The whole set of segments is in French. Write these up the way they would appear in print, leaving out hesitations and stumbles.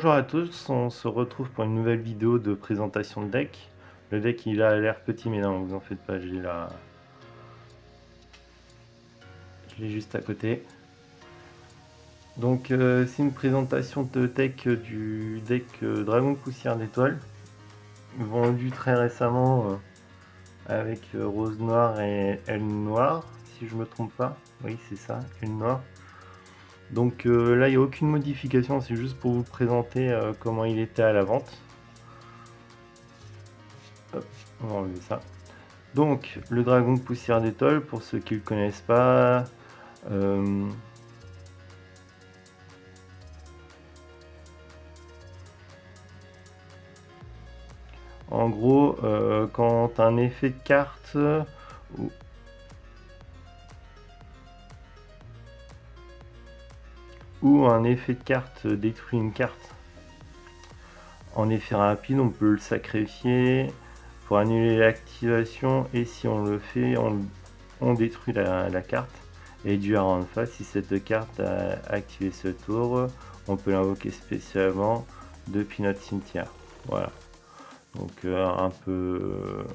Bonjour à tous, on se retrouve pour une nouvelle vidéo de présentation de deck. Le deck il a l'air petit mais non, vous en faites pas, je l'ai juste à côté. Donc c'est une présentation de deck du deck Dragon Poussière d'Étoile, vendu très récemment avec Rose Noire et Aile Noire, si je me trompe pas. Oui c'est ça, Aile Noire. Donc là il n'y a aucune modification, c'est juste pour vous présenter comment il était à la vente. Hop, on va enlever ça. Donc, le dragon de poussière d'étoile, pour ceux qui ne le connaissent pas, en gros, quand un effet de carte ou un effet de carte détruit une carte en effet rapide, on peut le sacrifier pour annuler l'activation, et si on le fait, on détruit la carte. Et du en face, si cette carte a activé ce tour, on peut l'invoquer spécialement depuis notre cimetière. Voilà. Donc un peu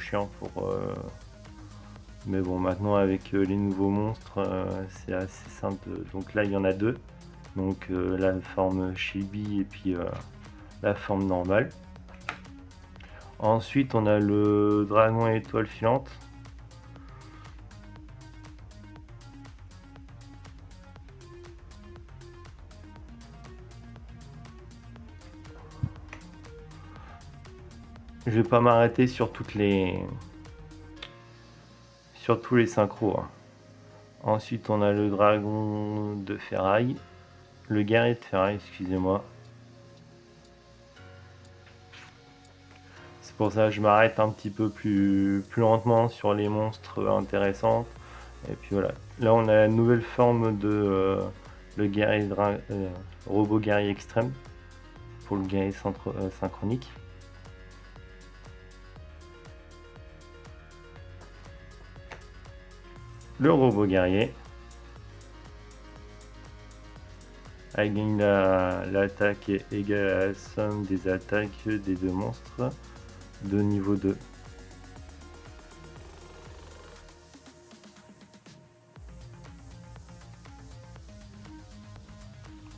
chiant pour... mais bon, maintenant avec les nouveaux monstres, c'est assez simple. Donc là, il y en a deux. Donc la forme chibi et puis la forme normale. Ensuite, on a le dragon étoile filante. Je vais pas m'arrêter sur tous les synchros. Hein. Ensuite, on a le dragon de ferraille. Le guerrier de ferraille, excusez-moi. C'est pour ça que je m'arrête un petit peu plus lentement sur les monstres intéressants. Et puis voilà. Là, on a la nouvelle forme de le guerrier robot guerrier extrême pour le guerrier synchronique. Le robot guerrier. Elle gagne l'attaque est égale à la somme des attaques des deux monstres de niveau 2.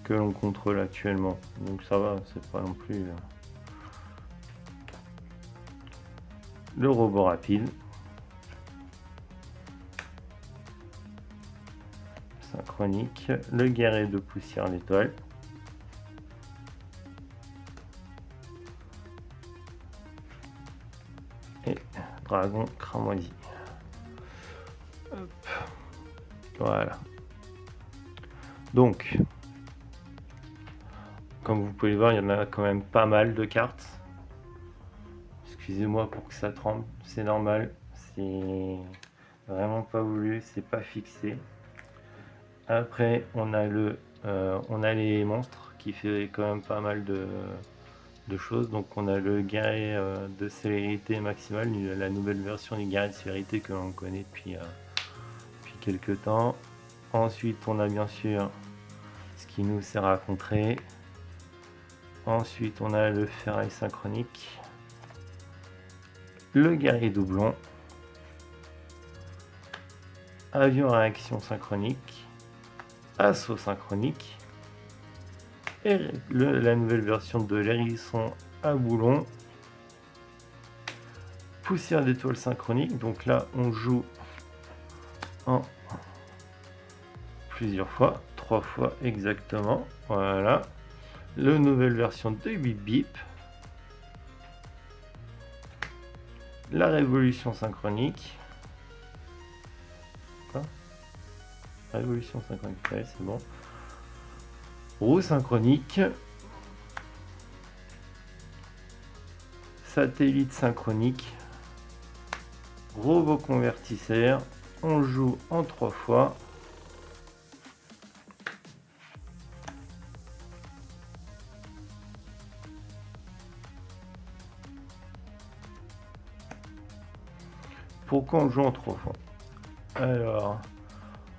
Que l'on contrôle actuellement. Donc ça va, c'est pas non plus... Le robot rapide. Synchronique. Le guerrier de poussière l'étoile. Et dragon cramoisi. Hop. Voilà. Donc, comme vous pouvez le voir, il y en a quand même pas mal de cartes. Excusez-moi pour que ça tremble, c'est normal. C'est vraiment pas voulu, c'est pas fixé. Après, on a les monstres qui fait quand même pas mal de choses. Donc on a le guerrier de célérité maximale, la nouvelle version du guerrier de célérité que l'on connaît depuis quelques temps. Ensuite, on a bien sûr ce qui nous sert à contrer. Ensuite, on a le ferraille synchronique, le guerrier doublon, avion à réaction synchronique, assaut synchronique, et la nouvelle version de l'hérisson à boulon, poussière d'étoile synchronique. Donc là, on joue en plusieurs fois, 3 fois exactement. Voilà. La nouvelle version de Bip Bip. La révolution synchronique. Révolution synchronique, ouais, c'est bon. Roue synchronique. Satellite synchronique. Robot convertisseur. On joue en 3 fois. Pourquoi on joue en 3 fois? Alors,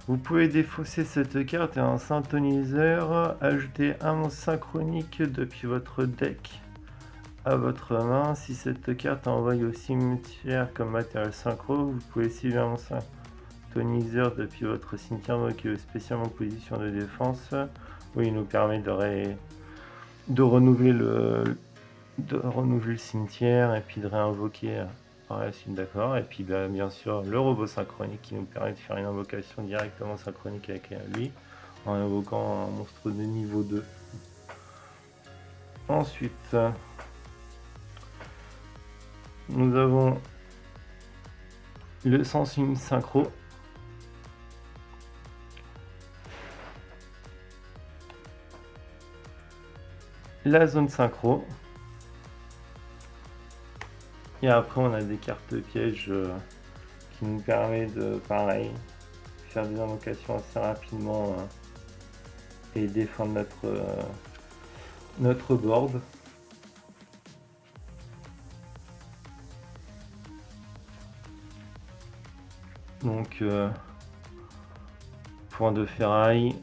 Vous pouvez défausser cette carte et un synthoniseur, ajouter un monstre synchronique depuis votre deck à votre main. Si cette carte est envoyée au cimetière comme matériel synchro, vous pouvez cibler un monstre synthoniseur depuis votre cimetière qui est spécialement en position de défense. Oui, il nous permet de renouveler le cimetière et puis de réinvoquer par la suite, d'accord. Et puis bien sûr le robot synchronique qui nous permet de faire une invocation directement synchronique avec lui en invoquant un monstre de niveau 2. Ensuite nous avons le sens unique synchro. La zone synchro. Et après on a des cartes pièges qui nous permettent de, pareil, faire des invocations assez rapidement et défendre notre board. Donc point de ferraille,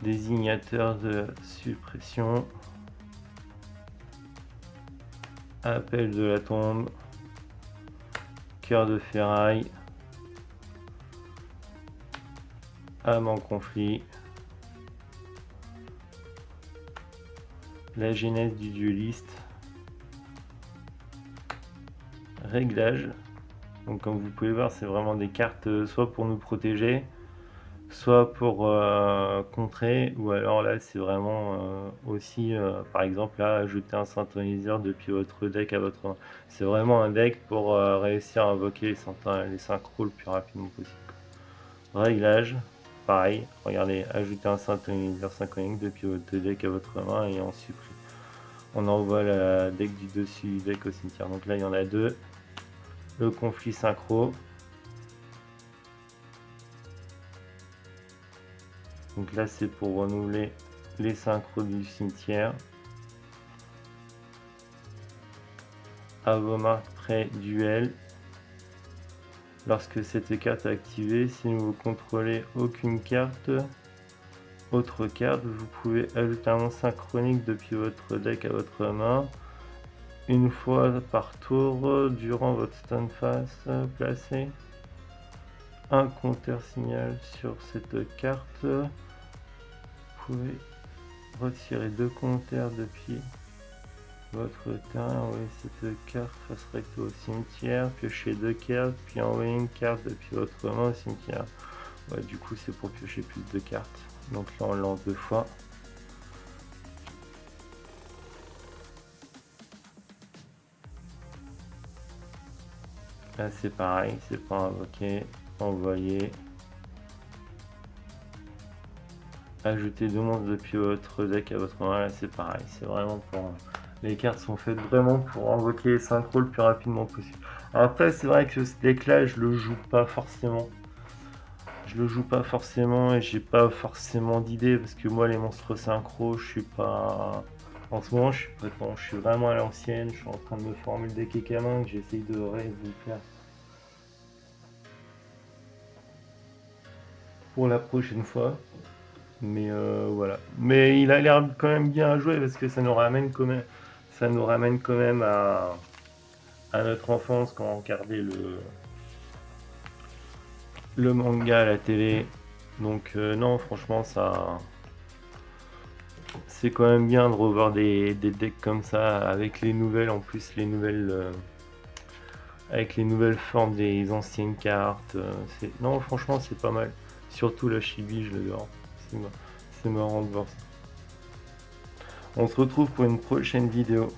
désignateur de suppression, appel de la tombe, cœur de ferraille, âme en conflit, la genèse du dueliste, réglage. Donc comme vous pouvez voir, c'est vraiment des cartes soit pour nous protéger, soit pour contrer, ou alors là c'est vraiment aussi par exemple là ajouter un synthoniseur depuis votre deck à votre main. C'est vraiment un deck pour réussir à invoquer les synchros le plus rapidement possible. Réglage, pareil, regardez, ajouter un synthoniseur synchronique depuis votre deck à votre main et on supprime. On envoie la deck du dessus du deck au cimetière. Donc là il y en a deux. Le conflit synchro. Donc là c'est pour renouveler les synchros du cimetière. À vos marques près duel. Lorsque cette carte est activée, si vous contrôlez aucune autre carte, vous pouvez ajouter un monstre synchronique depuis votre deck à votre main. Une fois par tour, durant votre stun phase, placez un compteur signal sur cette carte. Vous pouvez retirer 2 compteurs depuis votre terrain, envoyer cette carte face recto au cimetière, piocher 2 cartes, puis envoyer une carte depuis votre main au cimetière. Ouais, du coup c'est pour piocher plus de cartes. Donc là on lance 2 fois. Là c'est pareil, c'est pas invoqué, envoyer. Ajouter 2 monstres depuis votre deck à votre main, là c'est pareil, c'est vraiment pour... Les cartes sont faites vraiment pour invoquer les synchros le plus rapidement possible. Après c'est vrai que ce deck là je le joue pas forcément. Et j'ai pas forcément d'idée parce que moi les monstres synchro je suis pas... En ce moment je suis vraiment à l'ancienne, je suis en train de me former le deck Ekamin que j'essaye de faire pour la prochaine fois. Mais voilà. Mais il a l'air quand même bien à jouer parce que ça nous ramène quand même à notre enfance quand on regardait le manga à la télé. Donc non, franchement, c'est quand même bien de revoir des decks comme ça avec les nouvelles, en plus avec les nouvelles formes des anciennes cartes. Non, franchement, c'est pas mal. Surtout la Chibi, je l'adore. C'est marrant de voir ça. On se retrouve pour une prochaine vidéo.